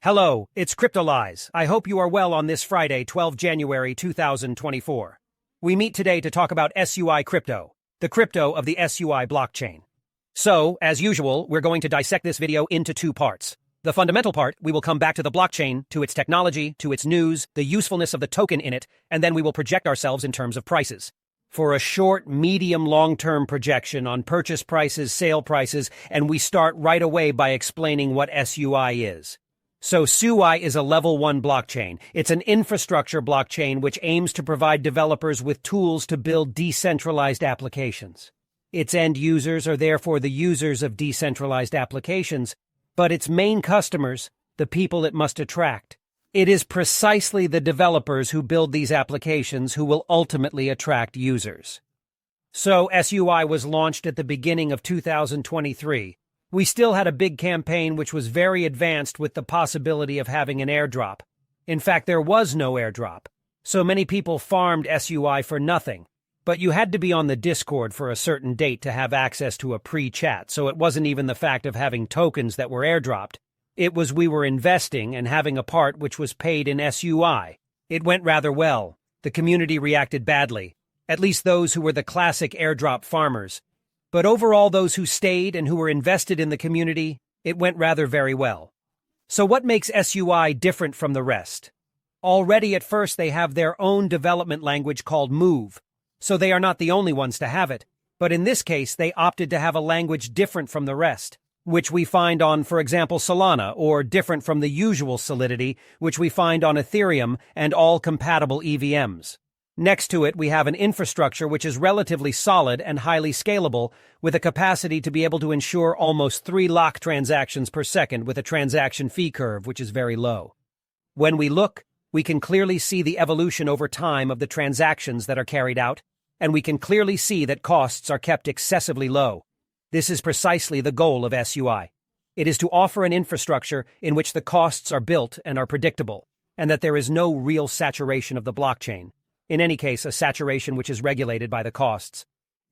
Hello, it's Cryptolyze. I hope you are well on this Friday, 12 January 2024. We meet today to talk about SUI crypto, the crypto of the SUI blockchain. So, as usual, we're going to dissect this video into two parts. The fundamental part, we will come back to the blockchain, to its technology, to its news, the usefulness of the token in it, and then we will project ourselves in terms of prices. For a short, medium, long-term projection on purchase prices, sale prices, and we start right away by explaining what SUI is. So SUI is a level 1 blockchain. It's an infrastructure blockchain which aims to provide developers with tools to build decentralized applications. Its end users are therefore the users of decentralized applications, but its main customers, the people it must attract. It is precisely the developers who build these applications who will ultimately attract users. So SUI was launched at the beginning of 2023. We still had a big campaign which was very advanced with the possibility of having an airdrop. In fact, there was no airdrop. So many people farmed SUI for nothing. But you had to be on the Discord for a certain date to have access to a pre-chat, so it wasn't even the fact of having tokens that were airdropped. It was we were investing and having a part which was paid in SUI. It went rather well. The community reacted badly, at least those who were the classic airdrop farmers. But overall, those who stayed and who were invested in the community, it went rather very well. So what makes SUI different from the rest? Already at first they have their own development language called Move, so they are not the only ones to have it, but in this case they opted to have a language different from the rest, which we find on, for example, Solana, or different from the usual Solidity, which we find on Ethereum and all compatible EVMs. Next to it, we have an infrastructure which is relatively solid and highly scalable, with a capacity to be able to ensure almost 3 lock transactions per second with a transaction fee curve which is very low. When we look, we can clearly see the evolution over time of the transactions that are carried out, and we can clearly see that costs are kept excessively low. This is precisely the goal of SUI. It is to offer an infrastructure in which the costs are built and are predictable, and that there is no real saturation of the blockchain. In any case, a saturation which is regulated by the costs.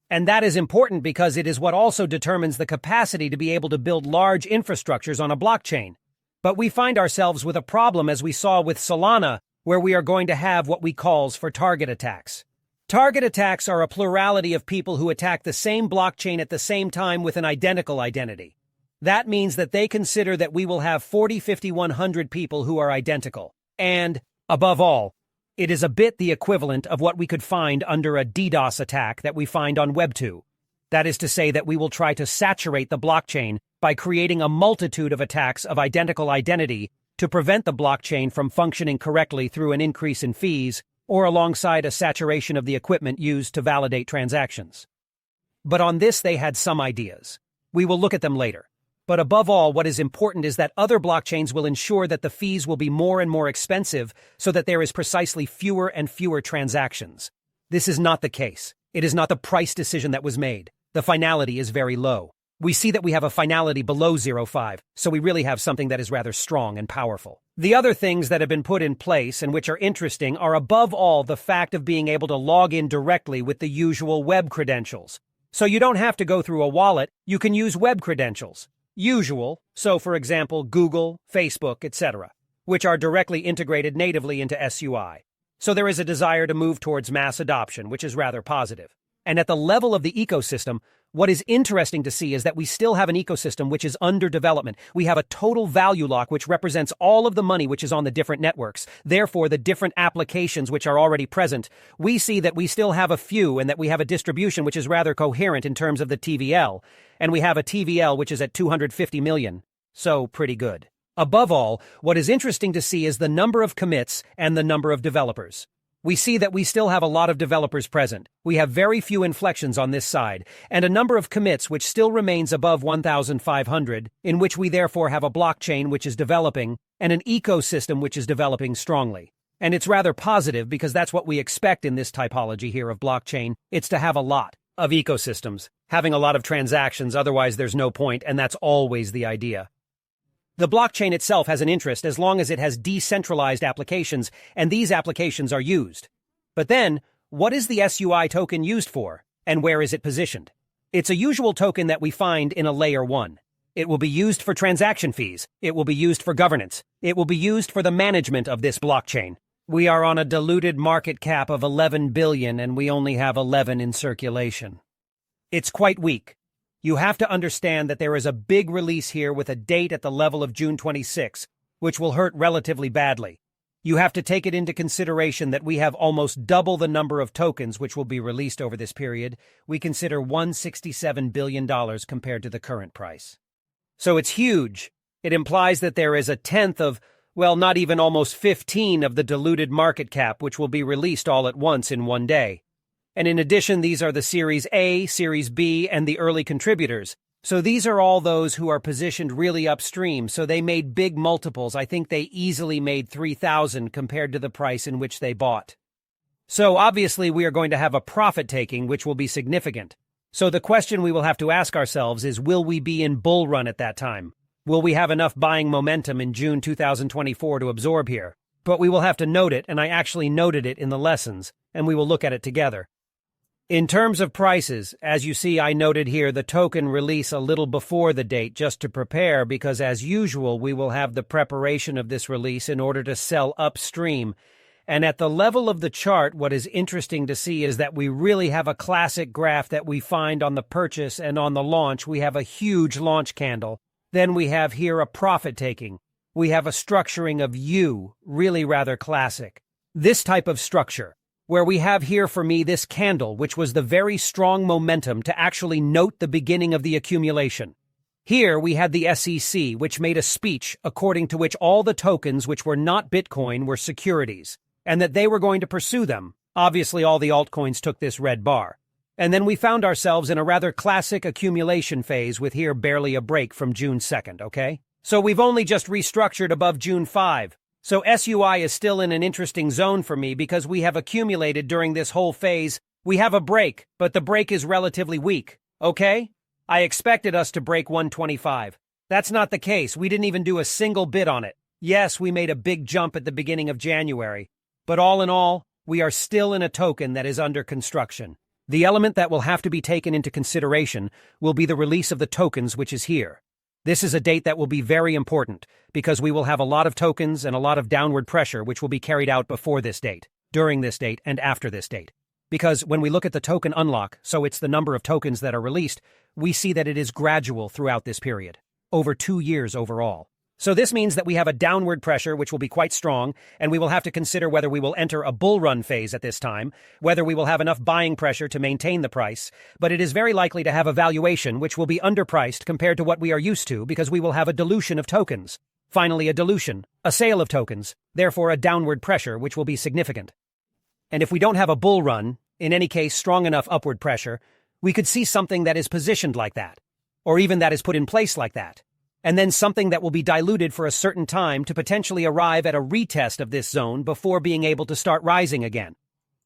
And that is important because it is what also determines the capacity to be able to build large infrastructures on a blockchain. But we find ourselves with a problem as we saw with Solana, where we are going to have what we calls for target attacks. Target attacks are a plurality of people who attack the same blockchain at the same time with an identical identity. That means that they consider that we will have 40, 50, 100 people who are identical. And, above all, it is a bit the equivalent of what we could find under a DDoS attack that we find on Web2. That is to say that we will try to saturate the blockchain by creating a multitude of attacks of identical identity to prevent the blockchain from functioning correctly through an increase in fees or alongside a saturation of the equipment used to validate transactions. But on this they had some ideas. We will look at them later. But above all, what is important is that other blockchains will ensure that the fees will be more and more expensive so that there is precisely fewer and fewer transactions. This is not the case. It is not the price decision that was made. The finality is very low. We see that we have a finality below 0.5, so we really have something that is rather strong and powerful. The other things that have been put in place and which are interesting are above all the fact of being able to log in directly with the usual web credentials. So you don't have to go through a wallet, you can use web credentials. Usual, so for example Google, Facebook, etc., which are directly integrated natively into SUI. So there is a desire to move towards mass adoption, which is rather positive. And at the level of the ecosystem, what is interesting to see is that we still have an ecosystem which is under development. We have a total value lock which represents all of the money which is on the different networks, therefore the different applications which are already present. We see that we still have a few and that we have a distribution which is rather coherent in terms of the TVL, and we have a TVL which is at 250 million. So pretty good. Above all, what is interesting to see is the number of commits and the number of developers. We see that we still have a lot of developers present. We have very few inflections on this side, and a number of commits which still remains above 1,500, in which we therefore have a blockchain which is developing, and an ecosystem which is developing strongly. And it's rather positive because that's what we expect in this typology here of blockchain. It's to have a lot of ecosystems, having a lot of transactions, otherwise there's no point, and that's always the idea. The blockchain itself has an interest as long as it has decentralized applications, and these applications are used. But then, what is the SUI token used for, and where is it positioned? It's a usual token that we find in a layer 1. It will be used for transaction fees. It will be used for governance. It will be used for the management of this blockchain. We are on a diluted market cap of 11 billion and we only have 11 in circulation. It's quite weak. You have to understand that there is a big release here with a date at the level of June 26, which will hurt relatively badly. You have to take it into consideration that we have almost double the number of tokens which will be released over this period. We consider $167 billion compared to the current price. So it's huge. It implies that there is a tenth of, well, not even almost 15 of the diluted market cap which will be released all at once in one day. And in addition, these are the Series A, Series B, and the early contributors. So these are all those who are positioned really upstream, so they made big multiples. I think they easily made 3,000 compared to the price in which they bought. So obviously we are going to have a profit taking, which will be significant. So the question we will have to ask ourselves is, will we be in bull run at that time? Will we have enough buying momentum in June 2024 to absorb here? But we will have to note it, and I actually noted it in the lessons, and we will look at it together. In terms of prices, as you see, I noted here the token release a little before the date just to prepare, because as usual, we will have the preparation of this release in order to sell upstream. And at the level of the chart, what is interesting to see is that we really have a classic graph that we find on the purchase and on the launch. We have a huge launch candle. Then we have here a profit taking. We have a structuring of U, really rather classic. This type of structure, where we have here for me this candle, which was the very strong momentum to actually note the beginning of the accumulation. Here we had the SEC, which made a speech according to which all the tokens which were not Bitcoin were securities, and that they were going to pursue them. Obviously, all the altcoins took this red bar. And then we found ourselves in a rather classic accumulation phase with here barely a break from June 2nd, okay? So we've only just restructured above June 5. So SUI is still in an interesting zone for me because we have accumulated during this whole phase. We have a break, but the break is relatively weak, okay? I expected us to break 125. That's not the case. We didn't even do a single bid on it. Yes, we made a big jump at the beginning of January, but all in all, we are still in a token that is under construction. The element that will have to be taken into consideration will be the release of the tokens, which is here. This is a date that will be very important because we will have a lot of tokens and a lot of downward pressure which will be carried out before this date, during this date, and after this date. Because when we look at the token unlock, so it's the number of tokens that are released, we see that it is gradual throughout this period, over 2 years overall. So this means that we have a downward pressure which will be quite strong, and we will have to consider whether we will enter a bull run phase at this time, whether we will have enough buying pressure to maintain the price, but it is very likely to have a valuation which will be underpriced compared to what we are used to because we will have a dilution of tokens. Finally, a dilution, a sale of tokens, therefore a downward pressure which will be significant. And if we don't have a bull run, in any case strong enough upward pressure, we could see something that is positioned like that, or even that is put in place like that. And then something that will be diluted for a certain time to potentially arrive at a retest of this zone before being able to start rising again.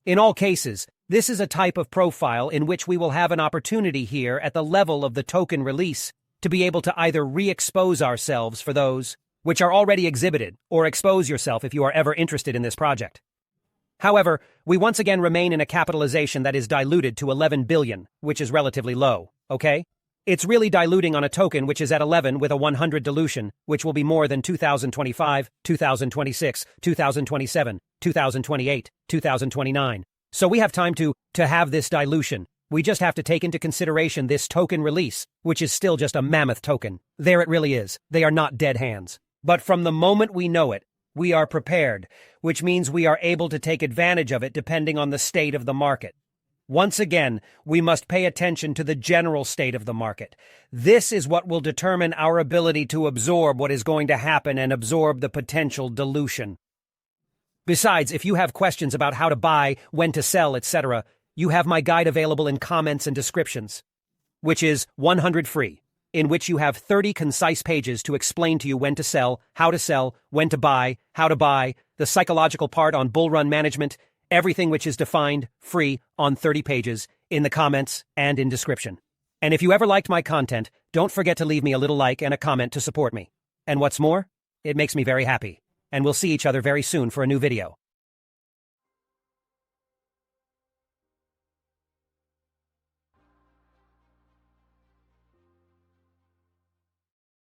In all cases, this is a type of profile in which we will have an opportunity here at the level of the token release to be able to either re-expose ourselves for those which are already exhibited, or expose yourself if you are ever interested in this project. However, we once again remain in a capitalization that is diluted to 11 billion, which is relatively low, okay? It's really diluting on a token which is at 11 with a 100 dilution, which will be more than 2025, 2026, 2027, 2028, 2029. So we have time to have this dilution. We just have to take into consideration this token release, which is still just a mammoth token. There it really is. They are not dead hands. But from the moment we know it, we are prepared, which means we are able to take advantage of it depending on the state of the market. Once again, we must pay attention to the general state of the market. This is what will determine our ability to absorb what is going to happen and absorb the potential dilution. Besides, if you have questions about how to buy, when to sell, etc., you have my guide available in comments and descriptions, which is 100 free, in which you have 30 concise pages to explain to you when to sell, when to buy, how to buy, the psychological part on bull run management, everything which is defined, free, on 30 pages, in the comments and in description. And if you ever liked my content, don't forget to leave me a little like and a comment to support me. And what's more, it makes me very happy. And we'll see each other very soon for a new video.